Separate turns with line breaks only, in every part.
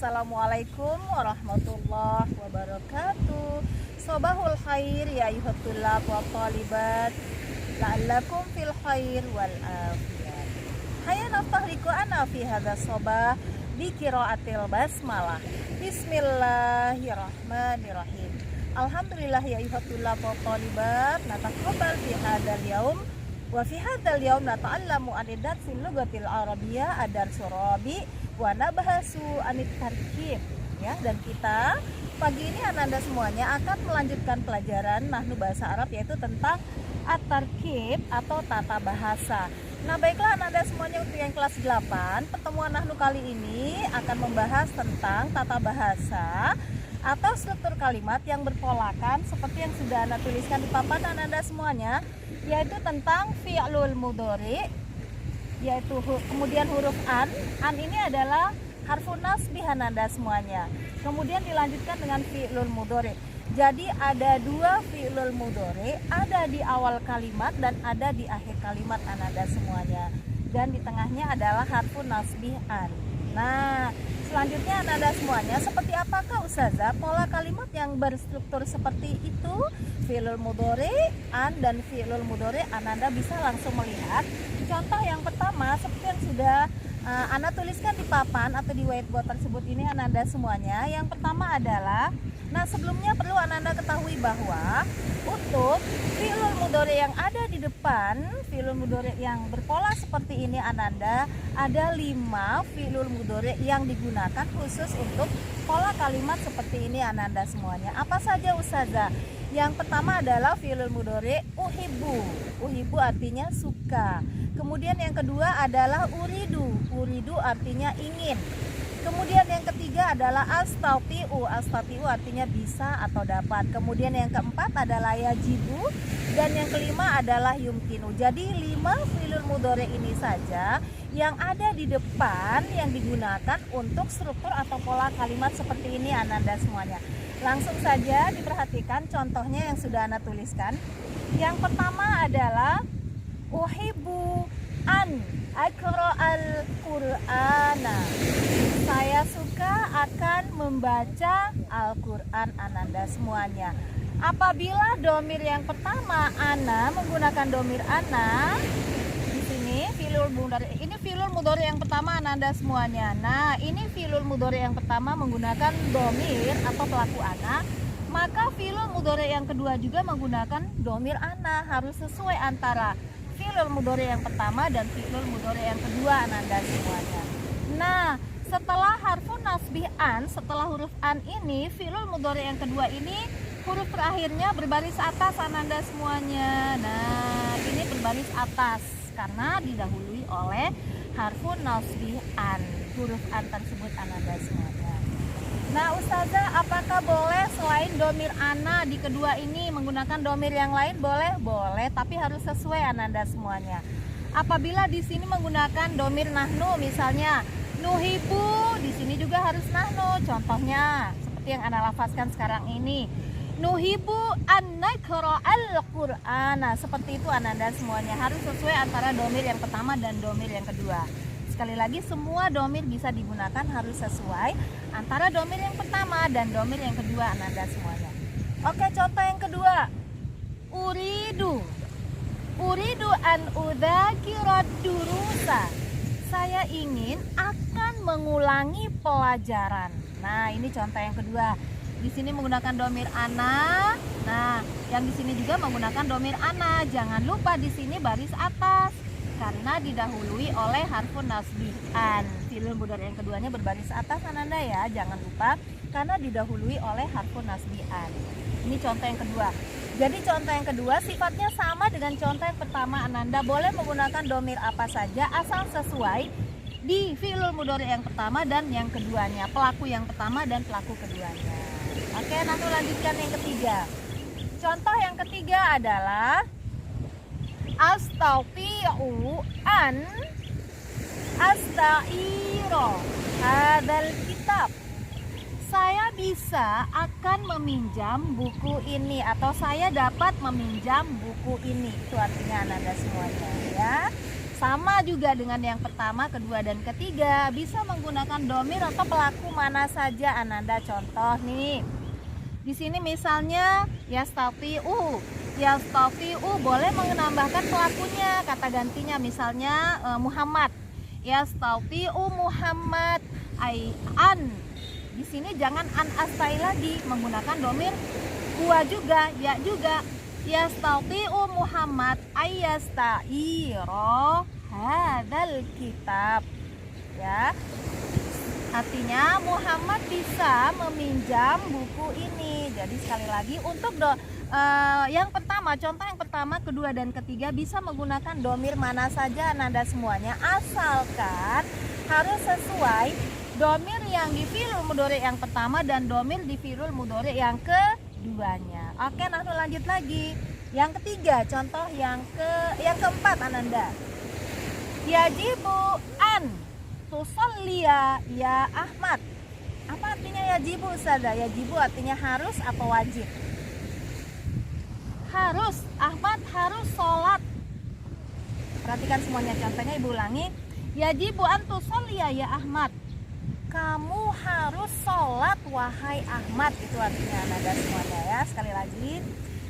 Assalamualaikum warahmatullahi wabarakatuh. Sobahul khair ya ayuhat tullab wa talibat, la'allakum fil khair wal afiyat. Hayya naftahliku ana fi hadha sobah bi qiraatil basmalah. Bismillahirrahmanirrahim. Alhamdulillah ya ayuhat tullab wa talibat, nataqabbal fi hadzal yaum wa fi hadzal yaum nata'allamu anidat fil lughatil arabiyyah adar surabi wa nabahasu anit tarkib ya. Dan kita pagi ini Ananda semuanya akan melanjutkan pelajaran nahnu bahasa Arab, yaitu tentang at-tarkib atau tata bahasa. Nah, baiklah Ananda semuanya, untuk yang kelas 8, pertemuan nahnu kali ini akan membahas tentang tata bahasa atau struktur kalimat yang berpolakan seperti yang sudah Anda tuliskan di papan Ananda semuanya, yaitu tentang fi'lul mudhari, yaitu kemudian huruf an ini adalah harfun nasbih Ananda semuanya. Kemudian dilanjutkan dengan fi'lul mudhari. Jadi ada dua fi'lul mudhari, ada di awal kalimat dan ada di akhir kalimat Ananda semuanya. Dan di tengahnya adalah harfun nasbih an. Nah, selanjutnya Ananda semuanya, seperti apakah Ustazah pola kalimat yang berstruktur seperti itu? Fi'lul mudhari, an dan fi'lul mudhari, Ananda bisa langsung melihat. Contoh yang pertama seperti yang sudah Anda tuliskan di papan atau di whiteboard tersebut ini Ananda semuanya. Yang pertama adalah, nah sebelumnya perlu Ananda ketahui bahwa untuk fi'lul mudhari yang ada di depan, fi'lul mudhari yang berpola seperti ini Ananda, ada 5 fi'lul mudhari yang digunakan khusus untuk pola kalimat seperti ini Ananda semuanya. Apa saja Ustazah? Yang pertama adalah fi'lul mudhari uhibbu. Uhibbu artinya suka. Kemudian yang kedua adalah uridu. Uridu artinya ingin. Kemudian yang ketiga adalah astati'u. Astati'u artinya bisa atau dapat. Kemudian yang keempat adalah yajibu. Dan yang kelima adalah yumkinu. Jadi 5 fi'lul mudhari ini saja yang ada di depan yang digunakan untuk struktur atau pola kalimat seperti ini Ananda semuanya. Langsung saja diperhatikan contohnya yang sudah Anda tuliskan. Yang pertama adalah uhibbu an aqra'al qur'ana. Saya suka akan membaca Al-Qur'an Ananda semuanya. Apabila domir yang pertama ana menggunakan domir ana, di sini fi'lul mudhari. Ini fi'lul mudhari yang pertama Ananda semuanya. Nah, ini fi'lul mudhari yang pertama menggunakan domir atau pelaku ana. Maka fi'lul mudhari yang kedua juga menggunakan domir ana. Harus sesuai antara fi'lul mudhari yang pertama dan fi'lul mudhari yang kedua Ananda semuanya. Nah, setelah harfun nasbih an, setelah huruf an ini, fi'lul mudhari yang kedua ini huruf terakhirnya berbaris atas Ananda semuanya. Nah, ini berbaris atas karena didahului oleh harfun nasbih an. Huruf an tersebut Ananda semuanya. Nah, Ustazah, apakah boleh selain domir ana di kedua ini menggunakan domir yang lain? Boleh, boleh, tapi harus sesuai Ananda semuanya. Apabila di sini menggunakan domir nahnu, misalnya nuhibu, di sini juga harus nahnu. Contohnya seperti yang Anda lafazkan sekarang ini, nuhibu an naqra'al qur'an. Nah, seperti itu Ananda semuanya, harus sesuai antara domir yang pertama dan domir yang kedua. Sekali lagi, semua domir bisa digunakan, harus sesuai antara domir yang pertama dan domir yang kedua Ananda semuanya. Oke, contoh yang kedua, uridu. Uridu an udzakirat durusa. Saya ingin akan mengulangi pelajaran. Nah, ini contoh yang kedua. Di sini menggunakan domir ana. Nah, yang di sini juga menggunakan domir ana. Jangan lupa di sini baris atas karena didahului oleh harfun nasbih an. Fi'lul mudhari yang keduanya berbaris atas Ananda ya, jangan lupa karena didahului oleh harfun nasbih an. Ini contoh yang kedua. Jadi contoh yang kedua sifatnya sama dengan contoh yang pertama Ananda, boleh menggunakan domir apa saja asal sesuai di fi'lul mudhari yang pertama dan yang keduanya, pelaku yang pertama dan pelaku keduanya. Oke, nanti lanjutkan yang ketiga. Contoh yang ketiga adalah astati'u an asta'iro hadzal kitab. Saya bisa akan meminjam buku ini, atau saya dapat meminjam buku ini. Itu artinya Ananda semuanya ya. Sama juga dengan yang pertama, kedua, dan ketiga, bisa menggunakan domir atau pelaku mana saja Ananda. Contoh nih, di sini misalnya yastati'u. Yastati'u boleh menambahkan pelakunya, kata gantinya misalnya Muhammad. Yastati'u Muhammad an. Di sini jangan an astai lagi, menggunakan domir huwa juga, ya juga. Yastati'u Muhammad ayyasta'iro hadzal kitab. Ya. Artinya Muhammad bisa meminjam buku ini. Jadi sekali lagi untuk yang pertama, contoh yang pertama, kedua, dan ketiga bisa menggunakan domir mana saja Ananda semuanya, asalkan harus sesuai domir yang di fi'il mudhari yang pertama dan domir di fi'il mudhari yang keduanya. Oke, nah lanjut lagi. Yang ketiga, contoh yang keempat Ananda. Yajibu an tusalliya ya Ahmad. Apa artinya yajibu Ustazah? Yajibu artinya harus atau wajib? Harus, Ahmad harus sholat. Perhatikan semuanya, contohnya ibu ulangi. Yajibu an tusalliya ya Ahmad. Kamu harus sholat wahai Ahmad. Itu artinya Ananda semuanya ya. Sekali lagi,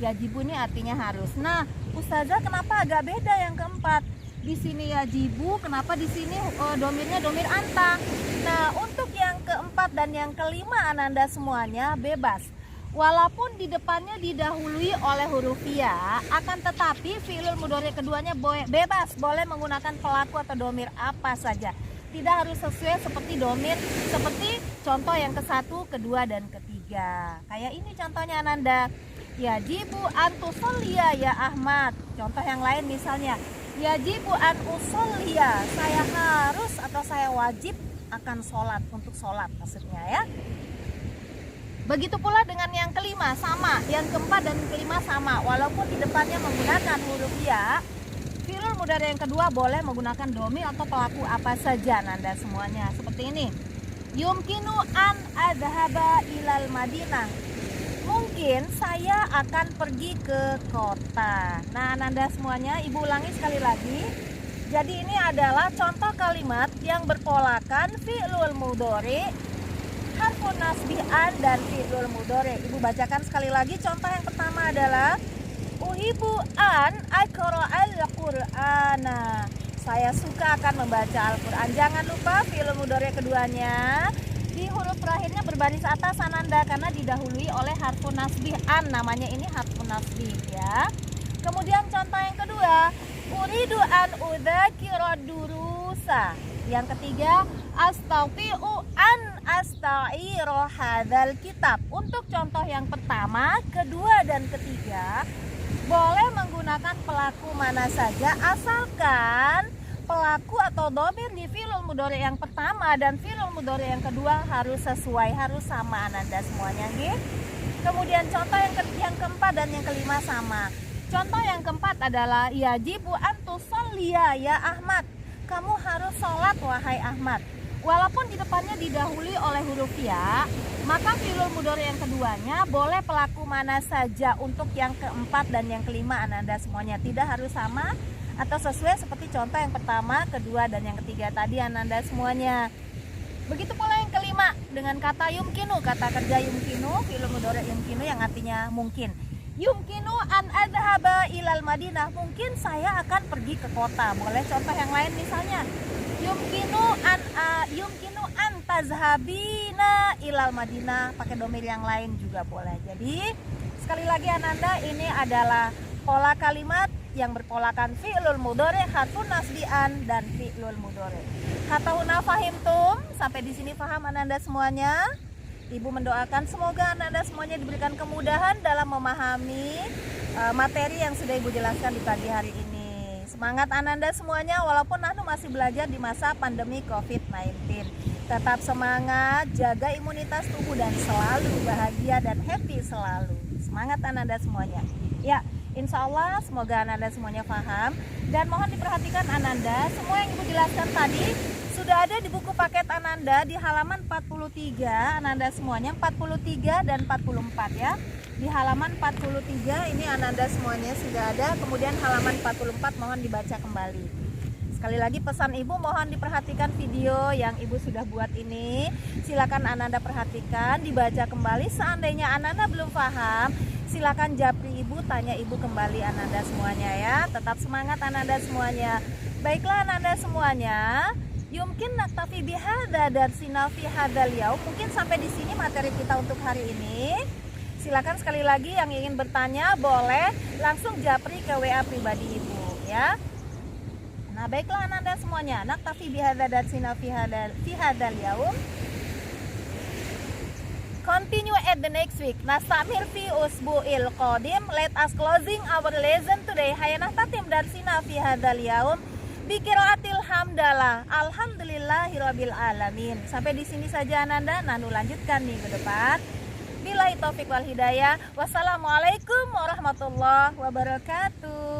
yajibu ini artinya harus. Nah, Ustazah kenapa agak beda yang keempat? Di sini yajibu, kenapa di sini domirnya domir anta? Nah, untuk yang keempat dan yang kelima Ananda semuanya bebas. Walaupun di depannya didahului oleh huruf ya, akan tetapi fi'il mudhari keduanya bebas, boleh menggunakan pelaku atau domir apa saja. Tidak harus sesuai seperti domir, seperti contoh yang ke-1, kedua, dan ketiga. Kayak ini contohnya Ananda. Yajibu an tusalliya ya Ahmad. Contoh yang lain misalnya, yajibu an usolliya, saya harus atau saya wajib akan sholat, untuk sholat maksudnya ya. Begitu pula dengan yang kelima, sama. Yang keempat dan kelima sama, walaupun di depannya menggunakan huruf ya, fi'il mudhari yang kedua boleh menggunakan domir atau pelaku apa saja Nanda semuanya. Seperti ini, yumkinu an adhaba ilal madinah, mungkin saya akan pergi ke kota. Nah Nanda semuanya, ibu ulangi sekali lagi. Jadi ini adalah contoh kalimat yang berpolakan fi'lul mudhari, harfun nasbih an, dan fi'lul mudhari. Ibu bacakan sekali lagi. Contoh yang pertama adalah uhibu an aqra'al qur'ana, saya suka akan membaca Al-Quran. Jangan lupa fi'il mudhari keduanya di huruf terakhirnya berbaris atas Ananda, karena didahului oleh harfun nasbih an, namanya ini harfun nasbih ya. Kemudian contoh yang kedua, uridu an udzakira durusa. Yang ketiga, astati'u an asta'ira hadzal kitab. Untuk contoh yang pertama, kedua, dan ketiga boleh menggunakan pelaku mana saja, asalkan pelaku atau domir di fi'il mudhari yang pertama dan fi'il mudhari yang kedua harus sesuai, harus sama Ananda semuanya nggih. Kemudian contoh yang keempat dan yang kelima sama. Contoh yang keempat adalah yajibu an tusalliya ya Ahmad, kamu harus sholat wahai Ahmad. Walaupun di depannya didahului oleh huruf ya, maka fi'il mudhari yang keduanya boleh pelaku mana saja untuk yang keempat dan yang kelima Ananda semuanya. Tidak harus sama atau sesuai seperti contoh yang pertama, kedua, dan yang ketiga tadi Ananda semuanya. Begitu pula yang kelima dengan kata yumkinu, kata kerja yumkinu, fi'il mudhari yumkinu yang artinya mungkin. Yumkinu an adhaba ilal madinah, mungkin saya akan pergi ke kota. Boleh contoh yang lain misalnya, yumkinu an tazhabina ilal madinah, pakai domir yang lain juga boleh. Jadi sekali lagi Ananda, ini adalah pola kalimat yang berpolakan fi'lul mudhari, harfun nasbian, dan fi'lul mudhari. Hatahuna fahimtum, sampai di sini paham Ananda semuanya? Ibu mendoakan semoga Ananda semuanya diberikan kemudahan dalam memahami materi yang sudah Ibu jelaskan di pagi hari ini. Semangat Ananda semuanya, walaupun Nahnu masih belajar di masa pandemi COVID-19. Tetap semangat, jaga imunitas tubuh, dan selalu bahagia dan happy selalu. Semangat Ananda semuanya. Ya, insya Allah semoga Ananda semuanya paham. Dan mohon diperhatikan Ananda, semua yang Ibu jelaskan tadi sudah ada di buku paket Ananda di halaman 43 Ananda semuanya, 43 dan 44 ya. Di halaman 43 ini Ananda semuanya sudah ada, kemudian halaman 44 mohon dibaca kembali. Sekali lagi pesan Ibu mohon diperhatikan video yang Ibu sudah buat ini. Silakan Ananda perhatikan, dibaca kembali. Seandainya Ananda belum paham, silakan japri Ibu, tanya Ibu kembali Ananda semuanya ya. Tetap semangat Ananda semuanya. Baiklah Ananda semuanya, yumkin naktafi bihada darsina fi hadzal yaum. Mungkin sampai di sini materi kita untuk hari ini. Silakan sekali lagi yang ingin bertanya boleh langsung japri ke WA pribadi Ibu ya. Nah baiklah Ananda semuanya, naktafi bihada darsina fi hadzal yaum. Continue at the next week. Nastamir fi usbu'il qadim. Let us closing our lesson today. Hayana tatim darsina fi hadzal yaum biqiraatil hamdalah. Alhamdulillahirabbil alamin. Sampai di sini saja Ananda. Nanu lanjutkan minggu depan. Billahi taufik wal hidayah. Wassalamualaikum warahmatullahi wabarakatuh.